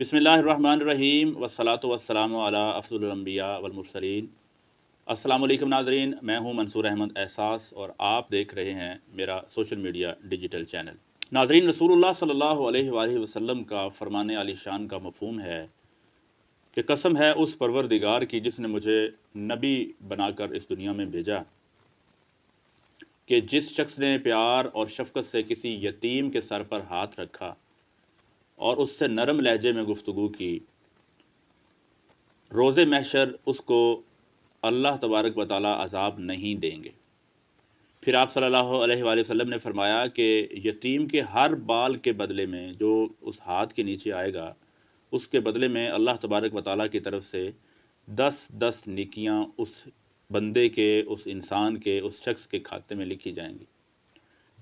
بسم اللہ الرحمن الرحیم والصلاۃ والسلام علی افضل الانبیاء والمرسلین۔ السلام علیکم ناظرین، میں ہوں منصور احمد احساس اور آپ دیکھ رہے ہیں میرا سوشل میڈیا ڈیجیٹل چینل۔ ناظرین، رسول اللہ صلی اللہ علیہ وآلہ وسلم کا فرمان علی شان کا مفہوم ہے کہ قسم ہے اس پروردگار کی جس نے مجھے نبی بنا کر اس دنیا میں بھیجا، کہ جس شخص نے پیار اور شفقت سے کسی یتیم کے سر پر ہاتھ رکھا اور اس سے نرم لہجے میں گفتگو کی، روز محشر اس کو اللہ تبارک و تعالیٰ عذاب نہیں دیں گے۔ پھر آپ صلی اللہ علیہ وآلہ وسلم نے فرمایا کہ یتیم کے ہر بال کے بدلے میں جو اس ہاتھ کے نیچے آئے گا، اس کے بدلے میں اللہ تبارک و تعالیٰ کی طرف سے 10 نیکیاں اس بندے کے، اس انسان کے، اس شخص کے کھاتے میں لکھی جائیں گی۔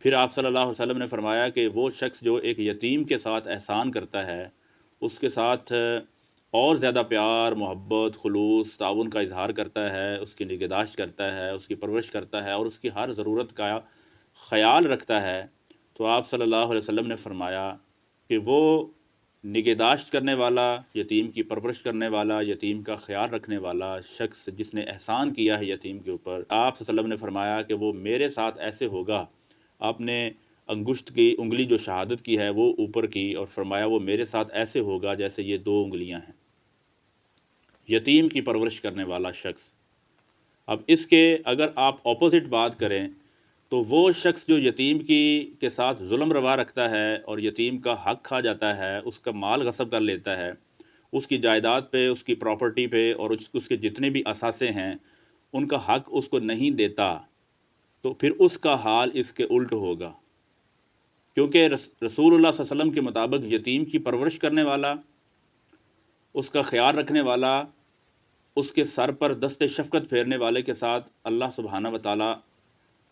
پھر آپ صلی اللہ علیہ وسلم نے فرمایا کہ وہ شخص جو ایک یتیم کے ساتھ احسان کرتا ہے، اس کے ساتھ اور زیادہ پیار، محبت، خلوص، تعاون کا اظہار کرتا ہے، اس کی نگہداشت کرتا ہے، اس کی پرورش کرتا ہے اور اس کی ہر ضرورت کا خیال رکھتا ہے، تو آپ صلی اللہ علیہ وسلم نے فرمایا کہ وہ نگہداشت کرنے والا، یتیم کی پرورش کرنے والا، یتیم کا خیال رکھنے والا شخص جس نے احسان کیا ہے یتیم کے اوپر، آپ صلی اللہ علیہ وسلم نے فرمایا کہ وہ میرے ساتھ ایسے ہوگا۔ آپ نے انگشت کی انگلی جو شہادت کی ہے وہ اوپر کی اور فرمایا وہ میرے ساتھ ایسے ہوگا جیسے یہ 2 انگلیاں ہیں۔ یتیم کی پرورش کرنے والا شخص۔ اب اس کے اگر آپ اپوزٹ بات کریں تو وہ شخص جو یتیم کے ساتھ ظلم روا رکھتا ہے اور یتیم کا حق کھا جاتا ہے، اس کا مال غصب کر لیتا ہے، اس کی جائیداد پہ، اس کی پراپرٹی پہ اور اس کے جتنے بھی اثاثے ہیں ان کا حق اس کو نہیں دیتا، تو پھر اس کا حال اس کے الٹ ہوگا، کیونکہ رسول اللہ صلی اللہ علیہ وسلم کے مطابق یتیم کی پرورش کرنے والا، اس کا خیال رکھنے والا، اس کے سر پر دست شفقت پھیرنے والے کے ساتھ اللہ سبحانہ و تعالیٰ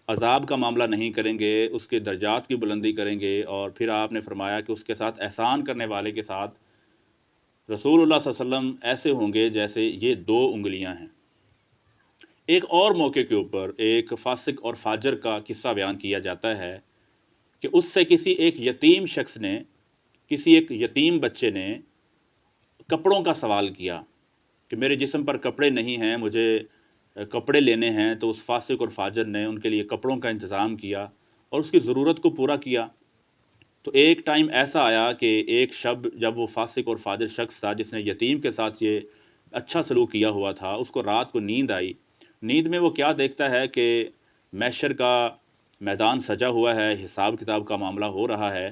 عذاب کا معاملہ نہیں کریں گے، اس کے درجات کی بلندی کریں گے۔ اور پھر آپ نے فرمایا کہ اس کے ساتھ احسان کرنے والے کے ساتھ رسول اللہ صلی اللہ علیہ وسلم ایسے ہوں گے جیسے یہ 2 انگلیاں ہیں۔ ایک اور موقع کے اوپر ایک فاسق اور فاجر کا قصہ بیان کیا جاتا ہے کہ اس سے کسی ایک یتیم شخص نے، کسی ایک یتیم بچے نے کپڑوں کا سوال کیا کہ میرے جسم پر کپڑے نہیں ہیں، مجھے کپڑے لینے ہیں، تو اس فاسق اور فاجر نے ان کے لیے کپڑوں کا انتظام کیا اور اس کی ضرورت کو پورا کیا۔ تو ایک ٹائم ایسا آیا کہ ایک شب جب وہ فاسق اور فاجر شخص تھا جس نے یتیم کے ساتھ یہ اچھا سلوک کیا ہوا تھا، اس کو رات کو نیند آئی۔ نیند میں وہ کیا دیکھتا ہے کہ محشر کا میدان سجا ہوا ہے، حساب کتاب کا معاملہ ہو رہا ہے۔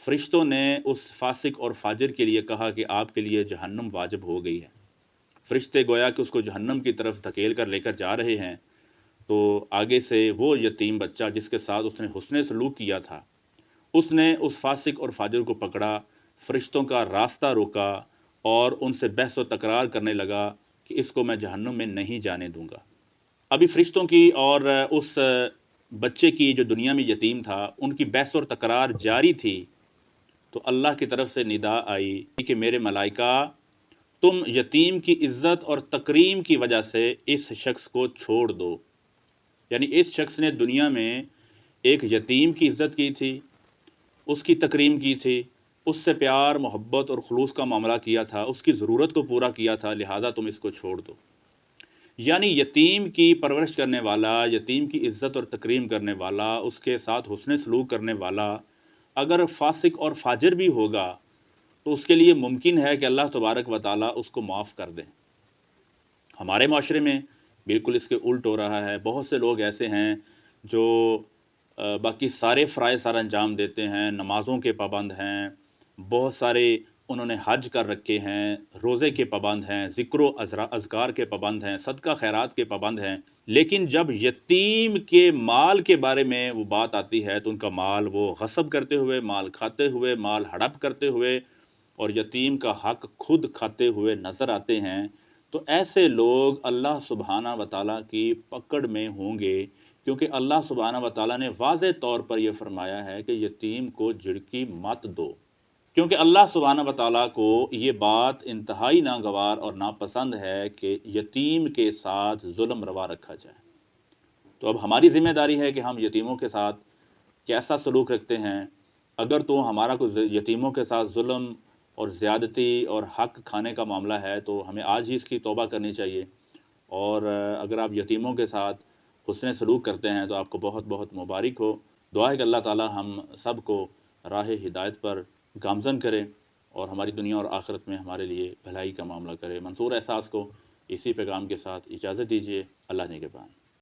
فرشتوں نے اس فاسق اور فاجر کے لیے کہا کہ آپ کے لیے جہنم واجب ہو گئی ہے۔ فرشتے گویا کہ اس کو جہنم کی طرف دھکیل کر لے کر جا رہے ہیں، تو آگے سے وہ یتیم بچہ جس کے ساتھ اس نے حسن سلوک کیا تھا، اس نے اس فاسق اور فاجر کو پکڑا، فرشتوں کا راستہ روکا اور ان سے بحث و تکرار کرنے لگا کہ اس کو میں جہنم میں نہیں جانے دوں گا۔ ابھی فرشتوں کی اور اس بچے کی جو دنیا میں یتیم تھا ان کی بحث اور تکرار جاری تھی، تو اللہ کی طرف سے ندا آئی کہ میرے ملائکہ، تم یتیم کی عزت اور تکریم کی وجہ سے اس شخص کو چھوڑ دو۔ یعنی اس شخص نے دنیا میں ایک یتیم کی عزت کی تھی، اس کی تکریم کی تھی، اس سے پیار، محبت اور خلوص کا معاملہ کیا تھا، اس کی ضرورت کو پورا کیا تھا، لہٰذا تم اس کو چھوڑ دو۔ یعنی یتیم کی پرورش کرنے والا، یتیم کی عزت اور تکریم کرنے والا، اس کے ساتھ حسن سلوک کرنے والا اگر فاسق اور فاجر بھی ہوگا تو اس کے لیے ممکن ہے کہ اللہ تبارک و تعالیٰ اس کو معاف کر دیں۔ ہمارے معاشرے میں بالکل اس کے الٹ ہو رہا ہے۔ بہت سے لوگ ایسے ہیں جو باقی سارے فرائض سر انجام دیتے ہیں، نمازوں کے پابند ہیں، بہت سارے انہوں نے حج کر رکھے ہیں، روزے کے پابند ہیں، ذکر و اذکار کے پابند ہیں، صدقہ خیرات کے پابند ہیں، لیکن جب یتیم کے مال کے بارے میں وہ بات آتی ہے تو ان کا مال وہ غصب کرتے ہوئے، مال کھاتے ہوئے، مال ہڑپ کرتے ہوئے اور یتیم کا حق خود کھاتے ہوئے نظر آتے ہیں۔ تو ایسے لوگ اللہ سبحانہ و تعالیٰ کی پکڑ میں ہوں گے، کیونکہ اللہ سبحانہ و تعالیٰ نے واضح طور پر یہ فرمایا ہے کہ یتیم کو جھڑکی مت دو، کیونکہ اللہ سبحانہ و تعالیٰ کو یہ بات انتہائی ناگوار اور ناپسند ہے کہ یتیم کے ساتھ ظلم روا رکھا جائے۔ تو اب ہماری ذمہ داری ہے کہ ہم یتیموں کے ساتھ کیسا سلوک رکھتے ہیں۔ اگر تو ہمارا کوئی یتیموں کے ساتھ ظلم اور زیادتی اور حق کھانے کا معاملہ ہے تو ہمیں آج ہی اس کی توبہ کرنی چاہیے، اور اگر آپ یتیموں کے ساتھ حسن سلوک کرتے ہیں تو آپ کو بہت بہت مبارک ہو۔ دعا ہے کہ اللہ تعالی ہم سب کو راہ ہدایت پر گامزن کرے اور ہماری دنیا اور آخرت میں ہمارے لیے بھلائی کا معاملہ کرے۔ منصور احساس کو اسی پیغام کے ساتھ اجازت دیجیے۔ اللہ نگہبان۔